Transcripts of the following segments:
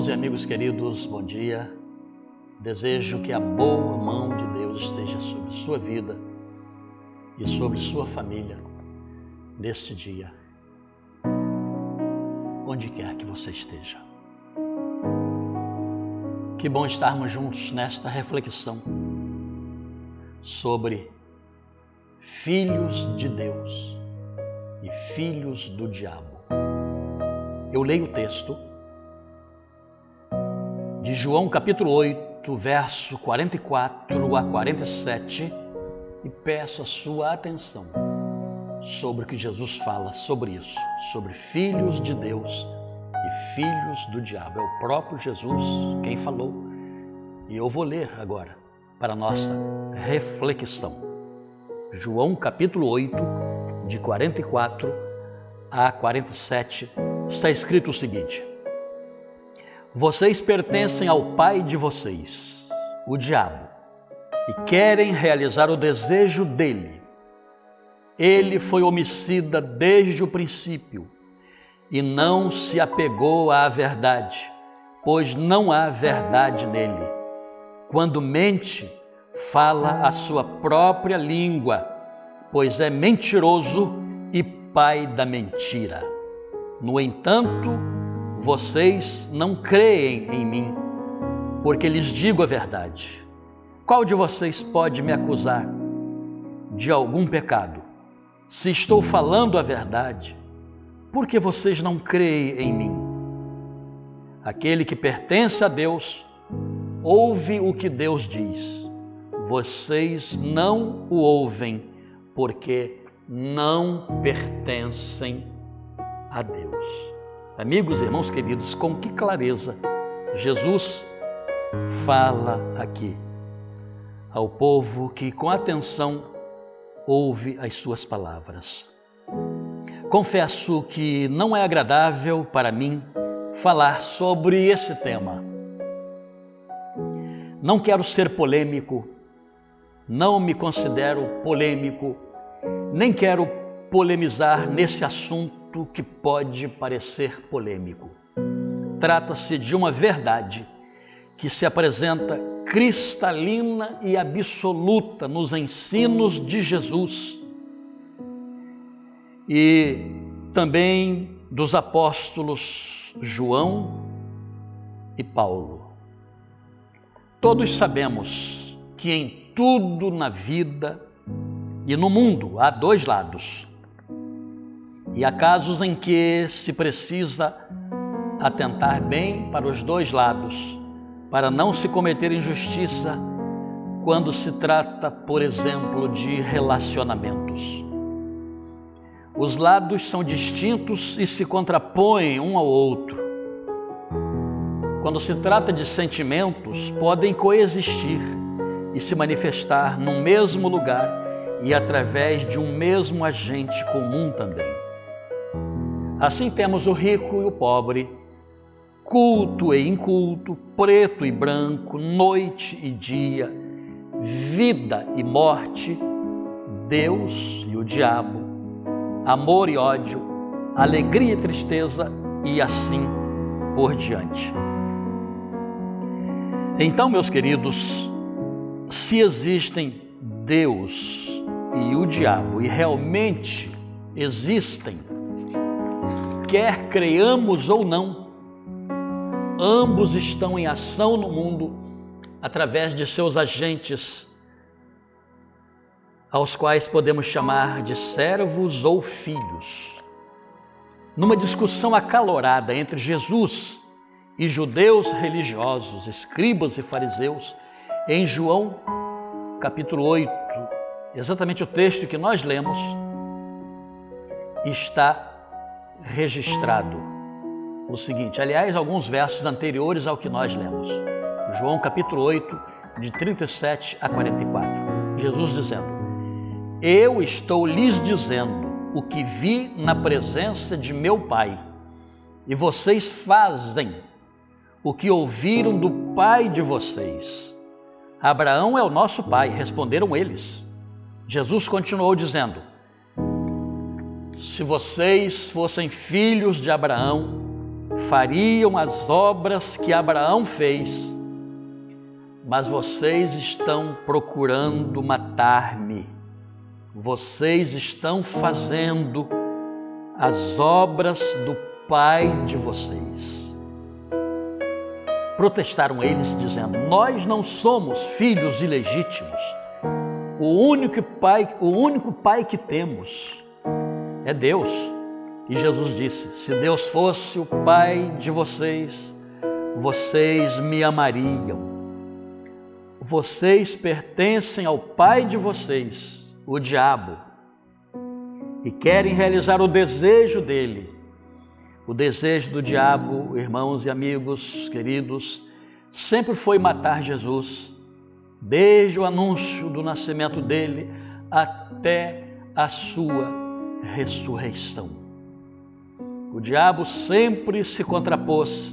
Irmãos e amigos queridos, bom dia. Desejo que a boa mão de Deus esteja sobre sua vida e sobre sua família neste dia, onde quer que você esteja. Que bom estarmos juntos nesta reflexão sobre filhos de Deus e filhos do diabo. Eu leio o texto de João capítulo 8, verso 44 a 47 e peço a sua atenção sobre o que Jesus fala sobre isso, sobre filhos de Deus e filhos do diabo. É o próprio Jesus quem falou e eu vou ler agora para a nossa reflexão. João capítulo 8, de 44 a 47, está escrito o seguinte: vocês pertencem ao pai de vocês, o diabo, e querem realizar o desejo dele. Ele foi homicida desde o princípio e não se apegou à verdade, pois não há verdade nele. Quando mente, fala a sua própria língua, pois é mentiroso e pai da mentira. No entanto, vocês não creem em mim, porque lhes digo a verdade. Qual de vocês pode me acusar de algum pecado? Se estou falando a verdade, por que vocês não creem em mim? Aquele que pertence a Deus, ouve o que Deus diz. Vocês não o ouvem, porque não pertencem a Deus. Amigos e irmãos queridos, com que clareza Jesus fala aqui ao povo que com atenção ouve as suas palavras. Confesso que não é agradável para mim falar sobre esse tema. Não quero ser polêmico, não me considero polêmico, nem quero polemizar nesse assunto que pode parecer polêmico. Trata-se de uma verdade que se apresenta cristalina e absoluta nos ensinos de Jesus e também dos apóstolos João e Paulo. Todos sabemos que em tudo na vida e no mundo há dois lados. E há casos em que se precisa atentar bem para os dois lados, para não se cometer injustiça quando se trata, por exemplo, de relacionamentos. Os lados são distintos e se contrapõem um ao outro. Quando se trata de sentimentos, podem coexistir e se manifestar no mesmo lugar e através de um mesmo agente comum também. Assim temos o rico e o pobre, culto e inculto, preto e branco, noite e dia, vida e morte, Deus e o diabo, amor e ódio, alegria e tristeza e assim por diante. Então, meus queridos, se existem Deus e o diabo, e realmente existem, quer creiamos ou não, ambos estão em ação no mundo através de seus agentes, aos quais podemos chamar de servos ou filhos. Numa discussão acalorada entre Jesus e judeus religiosos, escribas e fariseus, em João capítulo 8, exatamente o texto que nós lemos, está registrado o seguinte, aliás, alguns versos anteriores ao que nós lemos. João capítulo 8, de 37 a 44. Jesus dizendo: eu estou lhes dizendo o que vi na presença de meu Pai, e vocês fazem o que ouviram do pai de vocês. Abraão é o nosso pai, responderam eles. Jesus continuou dizendo: se vocês fossem filhos de Abraão, fariam as obras que Abraão fez, mas vocês estão procurando matar-me. Vocês estão fazendo as obras do pai de vocês. Protestaram eles, dizendo: nós não somos filhos ilegítimos. O único pai que temos é Deus. E Jesus disse: se Deus fosse o pai de vocês, vocês me amariam. Vocês pertencem ao pai de vocês, o diabo, e querem realizar o desejo dele. O desejo do diabo, irmãos e amigos queridos, sempre foi matar Jesus, desde o anúncio do nascimento dele até a sua ressurreição. O diabo sempre se contrapôs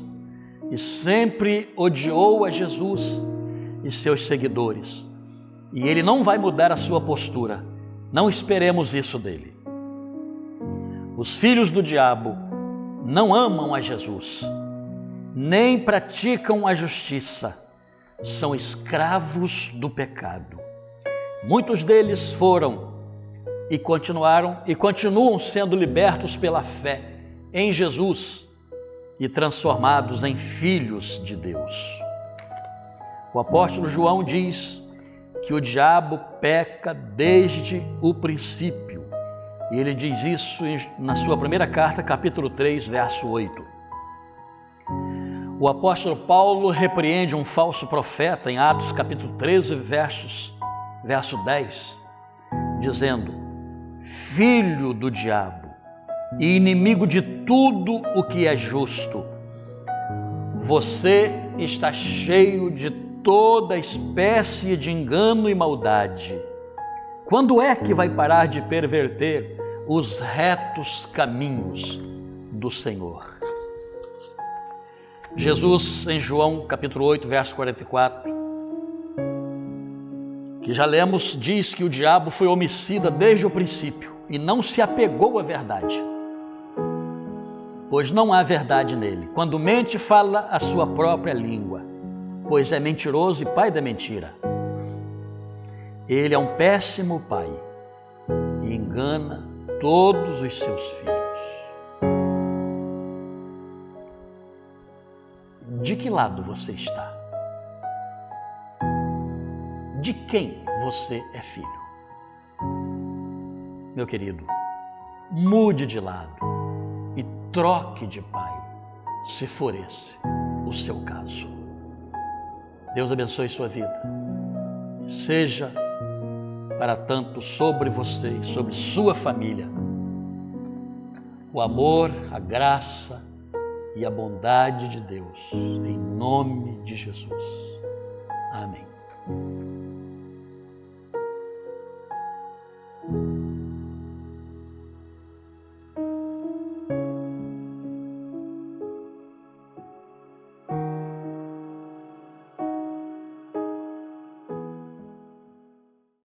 e sempre odiou a Jesus e seus seguidores. E ele não vai mudar a sua postura. Não esperemos isso dele. Os filhos do diabo não amam a Jesus, nem praticam a justiça. São escravos do pecado. Muitos deles foram e continuam sendo libertos pela fé em Jesus e transformados em filhos de Deus. O apóstolo João diz que o diabo peca desde o princípio. E ele diz isso na sua primeira carta, capítulo 3, verso 8. O apóstolo Paulo repreende um falso profeta em Atos, capítulo 13, verso 10, dizendo: filho do diabo e inimigo de tudo o que é justo, você está cheio de toda espécie de engano e maldade. Quando é que vai parar de perverter os retos caminhos do Senhor? Jesus, em João capítulo 8, verso 44, que já lemos, diz que o diabo foi homicida desde o princípio e não se apegou à verdade, pois não há verdade nele. Quando mente, fala a sua própria língua, pois é mentiroso e pai da mentira. Ele é um péssimo pai e engana todos os seus filhos. De que lado você está? De quem você é filho? Meu querido, mude de lado e troque de pai, se for esse o seu caso. Deus abençoe sua vida. Seja para tanto sobre você e sobre sua família o amor, a graça e a bondade de Deus, em nome de Jesus. Amém.